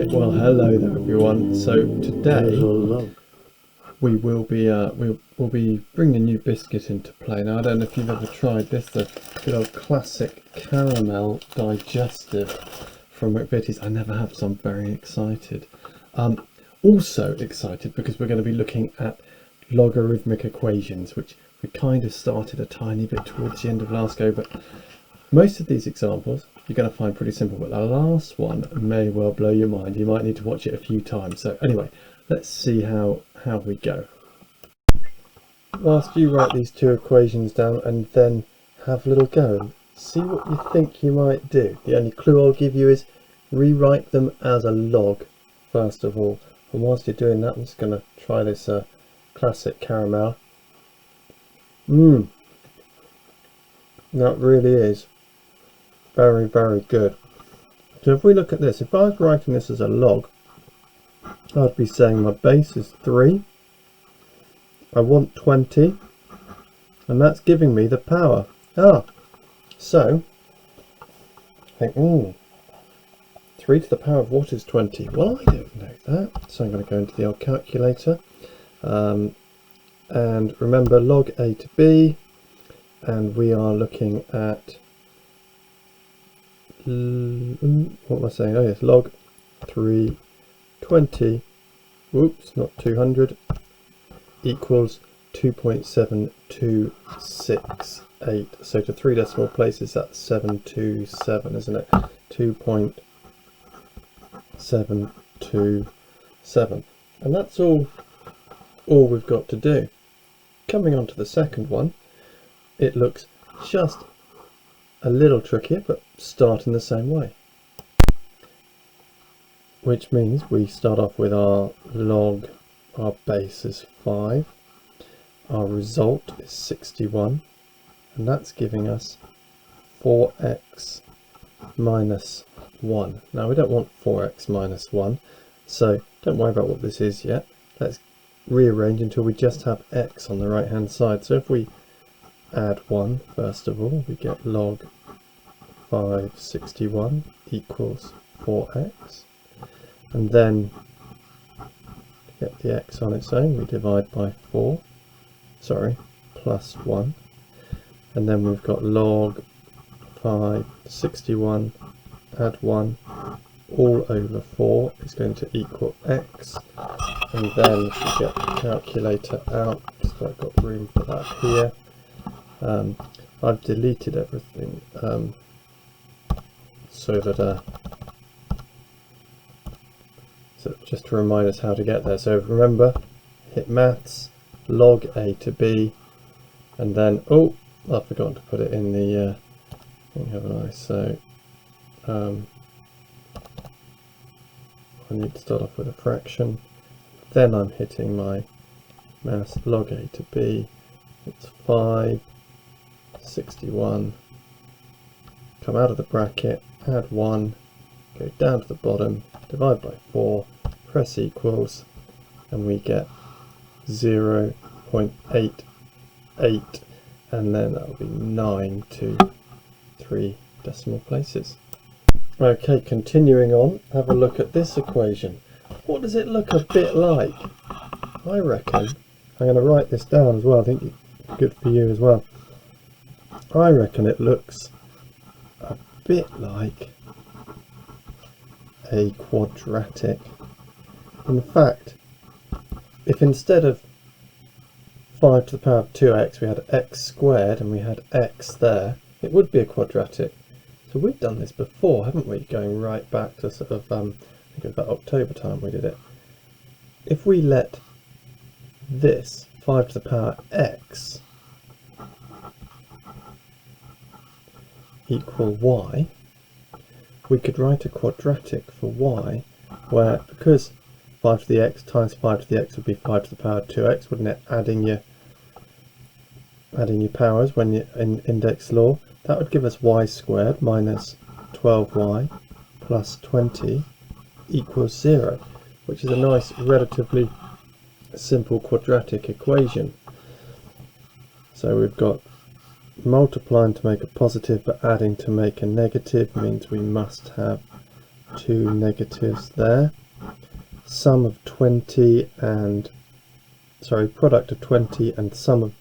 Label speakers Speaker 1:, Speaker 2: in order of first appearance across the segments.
Speaker 1: Right, well, hello there everyone. So today we will be we'll be bringing a new biscuit into play. Now I don't know if you've ever tried this, the good old classic caramel digestive from McVitie's. I never have, so I'm very excited. Also excited because we're going to be looking at logarithmic equations, which we kind of started a tiny bit towards the end of last go, but most of these examples you're going to find pretty simple, but the last one may well blow your mind. You might need to watch it a few times. So anyway, let's see how we go. Whilst you write these two equations down and then have a little go and see what you think you might do. The only clue I'll give you is rewrite them as a log first of all. And whilst you're doing that, I'm just going to try this classic caramel. That really is very, very good. So if we look at this, if I was writing this as a log, I'd be saying my base is 3, I want 20, and that's giving me the power. So I think 3 to the power of what is 20? Well, I don't know that, so I'm going to go into the old calculator, and remember log a to b, and we are looking at what am I saying? Oh yes, log 320, whoops, not 200, equals 2.7268. So to 3 decimal places, that's 727, isn't it? 2.727, and that's all we've got to do. Coming on to the second one, it looks just a little trickier, but start in the same way, which means we start off with our log, our base is 5, our result is 61, and that's giving us 4x minus 1. Now we don't want 4x minus 1, so don't worry about what this is yet. Let's rearrange until we just have x on the right hand side. So if we add 1 first of all, we get log 561 equals 4x, and then to get the x on its own we divide by 4, plus 1, and then we've got log 561 add 1 all over 4 is going to equal x, and then if we get the calculator out, so I've got room for that here. I've deleted everything so just to remind us how to get there. So remember, hit maths, log a to b, and then I've forgotten to put it in the thing, haven't I? So I need to start off with a fraction, then I'm hitting my maths, log a to b, it's 561, come out of the bracket, add 1, go down to the bottom, divide by 4, press equals, and we get 0.88, and then that will be 9 to 3 decimal places. Okay, continuing on, have a look at this equation. What does it look a bit like? I reckon, I'm going to write this down as well, I think it's good for you as well. I reckon it looks a bit like a quadratic. In fact, if instead of 5 to the power of 2x we had x squared and we had x there, it would be a quadratic. So we've done this before, haven't we? Going right back to sort of, I think it was about October time we did it. If we let this 5 to the power x equal y, we could write a quadratic for y where, because 5 to the x times 5 to the x would be 5 to the power 2x, wouldn't it? Adding your powers when you're in index law, that would give us y squared minus 12y plus 20 equals 0, which is a nice, relatively simple quadratic equation. So we've got multiplying to make a positive but adding to make a negative means we must have two negatives there. Sum of 20 and, sorry, product of 20 and sum of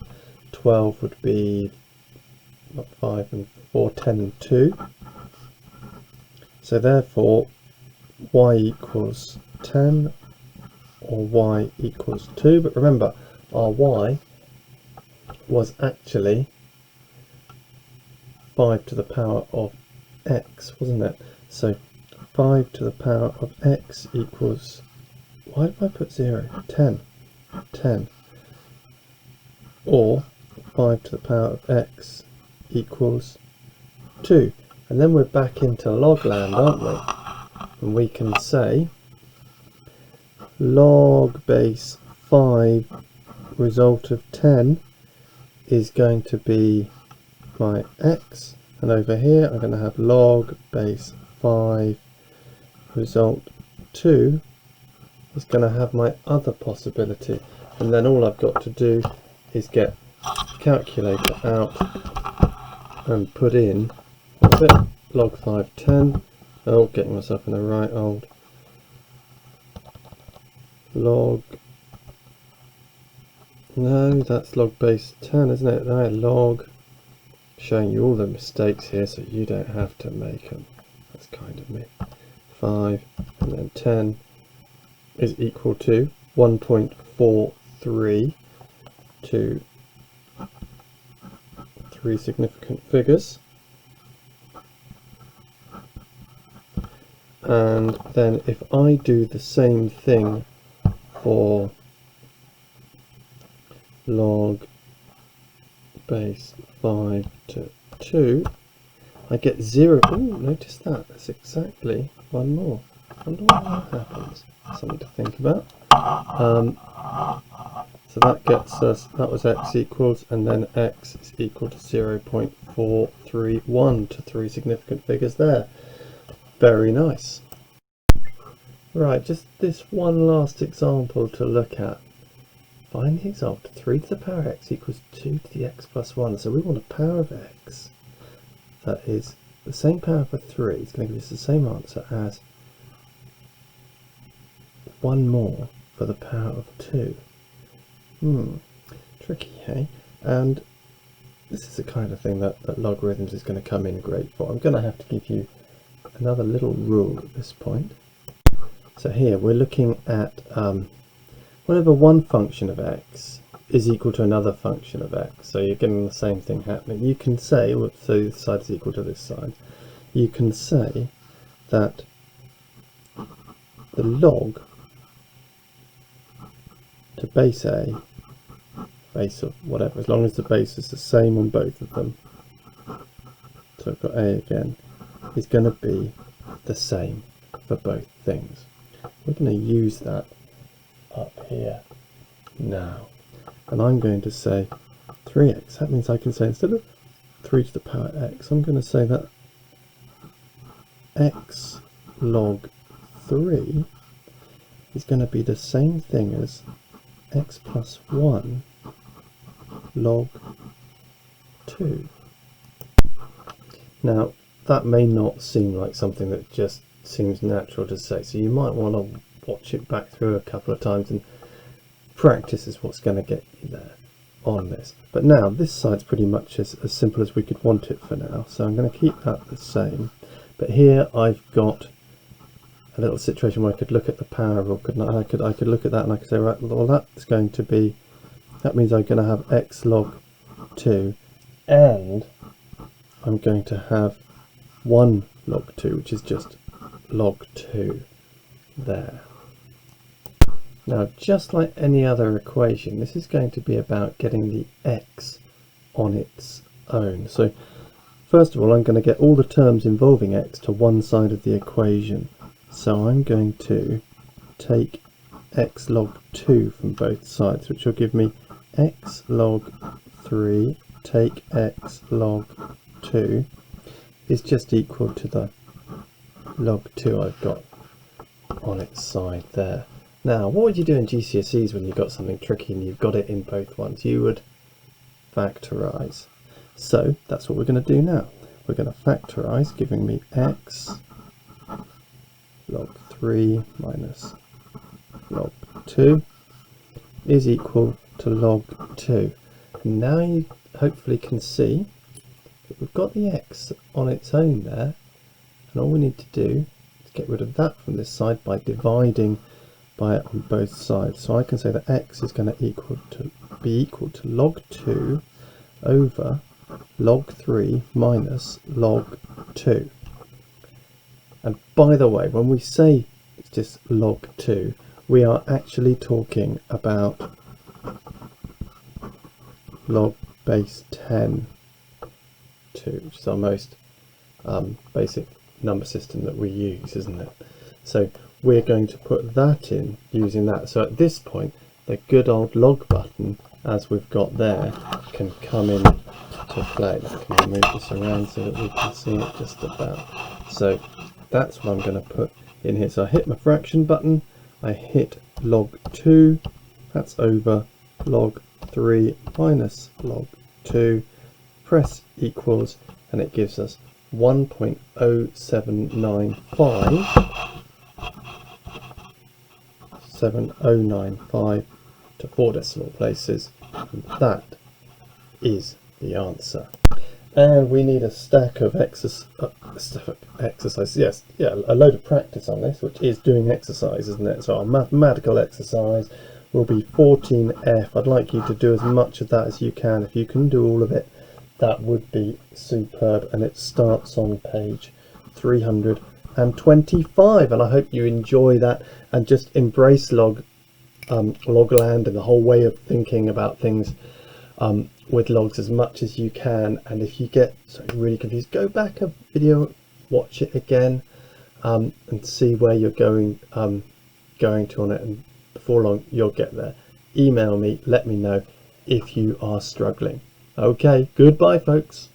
Speaker 1: 12 would be, not 5 and 4, 10 and 2. So therefore, y equals 10 or y equals 2. But remember, our y was actually 5 to the power of x, wasn't it? So 5 to the power of x equals, why did I put 0? 10. 10. Or 5 to the power of x equals 2. And then we're back into log land, aren't we? And we can say log base 5 result of 10 is going to be my x, and over here I'm going to have log base 5 result 2 is going to have my other possibility, and then all I've got to do is get calculator out and put in, what's it, log 5 10, oh, getting myself in the right old log, no, that's log base 10, isn't it? No, log, showing you all the mistakes here so you don't have to make them. That's kind of me. 5 and then 10 is equal to 1.43 to 3 significant figures. And then if I do the same thing for log base 5 to 2, I get 0. Oh, notice that. That's exactly one more. I wonder why that happens. Something to think about. So that gets us, that was x equals, and then x is equal to 0.431 to 3 significant figures there. Very nice. Right, just this one last example to look at. Find the example. 3 to the power x equals 2 to the x plus 1. So we want a power of x that is the same power for 3. It's going to give us the same answer as 1 more for the power of 2. Tricky, hey? And this is the kind of thing that logarithms is going to come in great for. I'm going to have to give you another little rule at this point. So here we're looking at whenever one function of x is equal to another function of x, so you're getting the same thing happening, you can say, so this side is equal to this side, you can say that the log to base a, base of whatever, as long as the base is the same on both of them, so I've got a again, is going to be the same for both things. We're going to use that up here now, and I'm going to say 3x. That means I can say, instead of 3 to the power x, I'm going to say that x log 3 is going to be the same thing as x plus 1 log 2. Now that may not seem like something that just seems natural to say, so you might want to watch it back through a couple of times, and practice is what's going to get you there on this. But now this side's pretty much as simple as we could want it for now, so I'm going to keep that the same. But here I've got a little situation where I could look at the power, or couldn't I? I could look at that and I could say, right, well, that's going to be, that means I'm going to have x log 2, and I'm going to have 1 log 2, which is just log 2 there. Now, just like any other equation, this is going to be about getting the x on its own. So first of all, I'm going to get all the terms involving x to one side of the equation. So I'm going to take x log 2 from both sides, which will give me x log 3 take x log 2 is just equal to the log 2 I've got on its side there. Now, what would you do in GCSEs when you've got something tricky and you've got it in both ones? You would factorise. So that's what we're going to do now. We're going to factorise, giving me x log 3 minus log 2 is equal to log 2. And now you hopefully can see that we've got the x on its own there, and all we need to do is get rid of that from this side by dividing by it on both sides. So I can say that x is going to be equal to log 2 over log 3 minus log 2. And by the way, when we say it's just log 2, we are actually talking about log base 10 2, which is our most basic number system that we use, isn't it? So we're going to put that in using that. So at this point, the good old log button, as we've got there, can come in to play. Can we move this around so that we can see it just about? So that's what I'm going to put in here. So I hit my fraction button, I hit log 2, that's over log 3 minus log 2, press equals, and it gives us 1.0795 to 4 decimal places, and that is the answer. And we need a stack of exercise, yes, yeah, a load of practice on this, which is doing exercise, isn't it? So our mathematical exercise will be 14F. I'd like you to do as much of that as you can. If you can do all of it, that would be superb. And it starts on page 325, and I hope you enjoy that and just embrace logland and the whole way of thinking about things with logs as much as you can. And if you get really confused, go back a video, watch it again, and see where you're going to on it, and before long you'll get there. Email me, let me know if you are struggling. Okay, goodbye folks.